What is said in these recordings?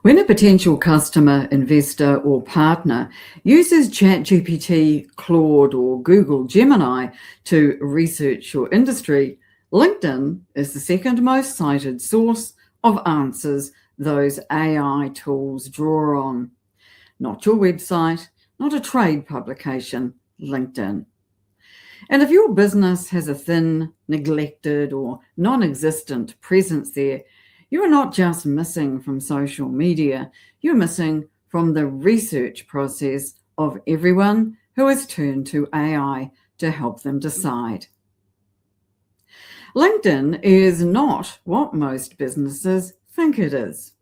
When a potential customer, investor, or partner uses ChatGPT, Claude, or Google Gemini to research your industry, LinkedIn is the second most cited source of answers those AI tools draw on. Not your website, not a trade publication, LinkedIn. And if your business has a thin, neglected, or non existent presence there, you are not just missing from social media, you're missing from the research process of everyone who has turned to AI to help them decide. LinkedIn is not what most businesses think it is.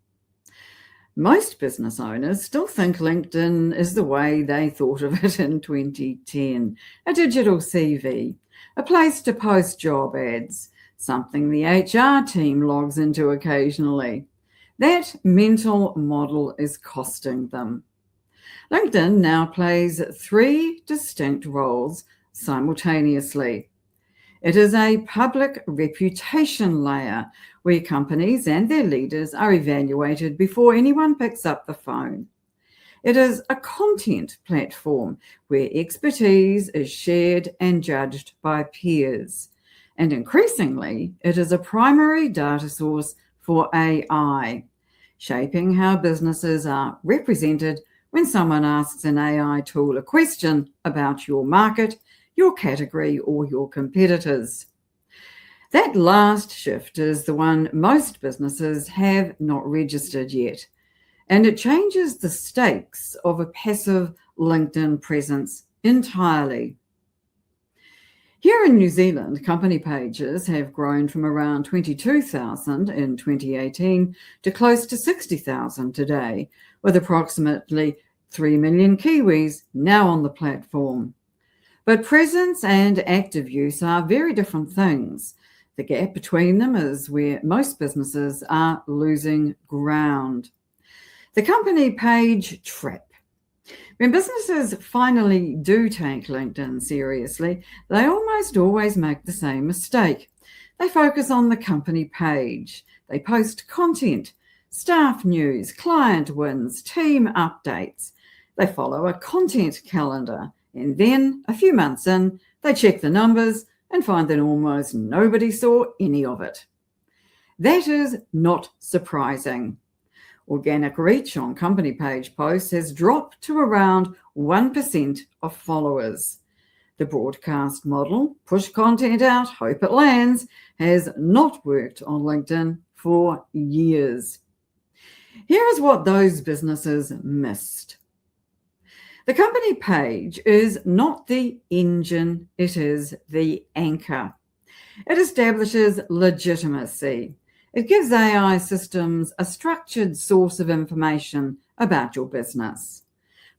Most business owners still think LinkedIn is the way they thought of it in 2010, a digital CV, a place to post job ads, something the HR team logs into occasionally. That mental model is costing them. LinkedIn now plays three distinct roles simultaneously. It is a public reputation layer where companies and their leaders are evaluated before anyone picks up the phone. It is a content platform where expertise is shared and judged by peers. And increasingly, it is a primary data source for AI, shaping how businesses are represented when someone asks an AI tool a question about your market, your category, or your competitors. That last shift is the one most businesses have not registered yet, and it changes the stakes of a passive LinkedIn presence entirely. Here in New Zealand, company pages have grown from around 22,000 in 2018 to close to 60,000 today, with approximately 3 million Kiwis now on the platform. But presence and active use are very different things. The gap between them is where most businesses are losing ground. The company page trap. When businesses finally do take LinkedIn seriously, they almost always make the same mistake. They focus on the company page. They post content, staff news, client wins, team updates. They follow a content calendar. And then, a few months in, they check the numbers and find that almost nobody saw any of it. That is not surprising. Organic reach on company page posts has dropped to around 1% of followers. The broadcast model, push content out, hope it lands, has not worked on LinkedIn for years. Here is what those businesses missed. The company page is not the engine, it is the anchor. It establishes legitimacy. It gives AI systems a structured source of information about your business.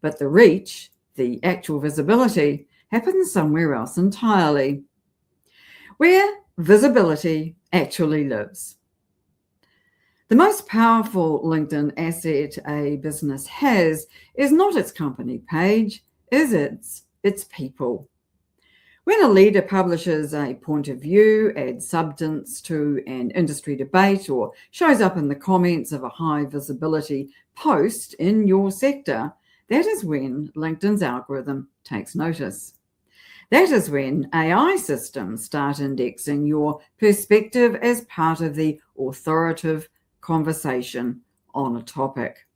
But the reach, the actual visibility, happens somewhere else entirely, where visibility actually lives. The most powerful LinkedIn asset a business has is not its company page, it's people. When a leader publishes a point of view, adds substance to an industry debate, or shows up in the comments of a high visibility post in your sector, that is when LinkedIn's algorithm takes notice. That is when AI systems start indexing your perspective as part of the authoritative conversation on a topic.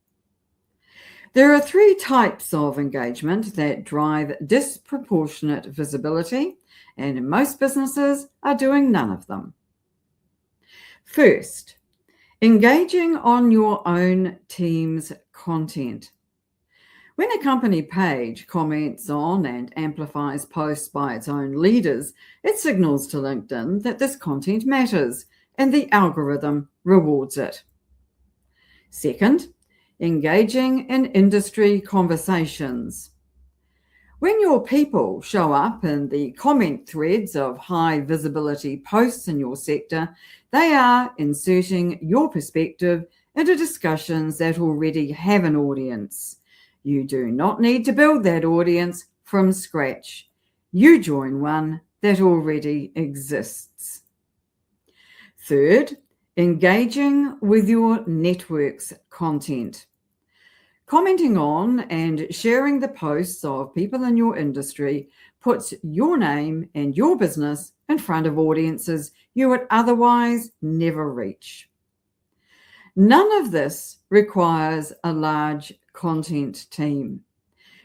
There are three types of engagement that drive disproportionate visibility, and most businesses are doing none of them. First, engaging on your own team's content. When a company page comments on and amplifies posts by its own leaders, it signals to LinkedIn that this content matters, and the algorithm rewards it. Second, engaging in industry conversations. When your people show up in the comment threads of high visibility posts in your sector, they are inserting your perspective into discussions that already have an audience. You do not need to build that audience from scratch. You join one that already exists. Third, Engaging with your network's content. Commenting on and sharing the posts of people in your industry puts your name and your business in front of audiences you would otherwise never reach. None of this requires a large content team.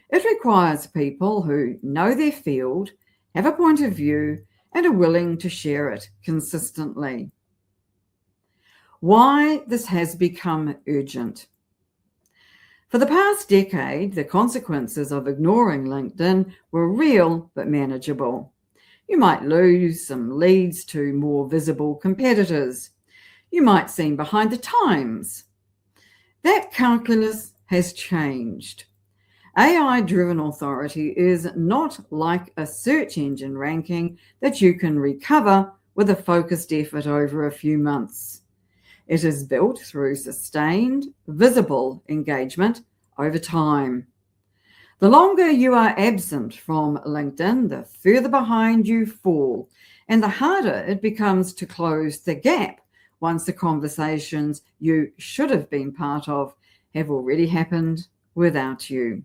It requires people who know their field, have a point of view, and are willing to share it consistently. Why this has become urgent. For the past decade, the consequences of ignoring LinkedIn were real but manageable. You might lose some leads to more visible competitors. You might seem behind the times. That calculus has changed. AI-driven authority is not like a search engine ranking that you can recover with a focused effort over a few months. It is built through sustained, visible engagement over time. The longer you are absent from LinkedIn, the further behind you fall, and the harder it becomes to close the gap once the conversations you should have been part of have already happened without you.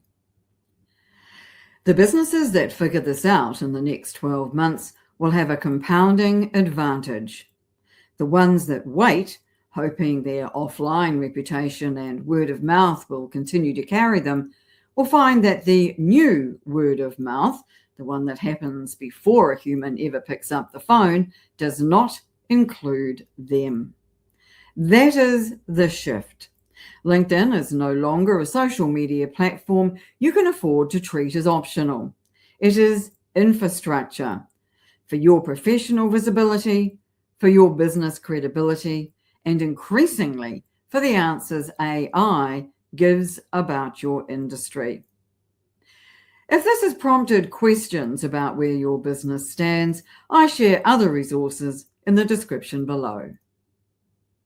The businesses that figure this out in the next 12 months will have a compounding advantage. The ones that wait, hoping their offline reputation and word of mouth will continue to carry them, will find that the new word of mouth, the one that happens before a human ever picks up the phone, does not include them. That is the shift. LinkedIn is no longer a social media platform you can afford to treat as optional. It is infrastructure for your professional visibility, for your business credibility, and increasingly for the answers AI gives about your industry. If this has prompted questions about where your business stands, I share other resources in the description below.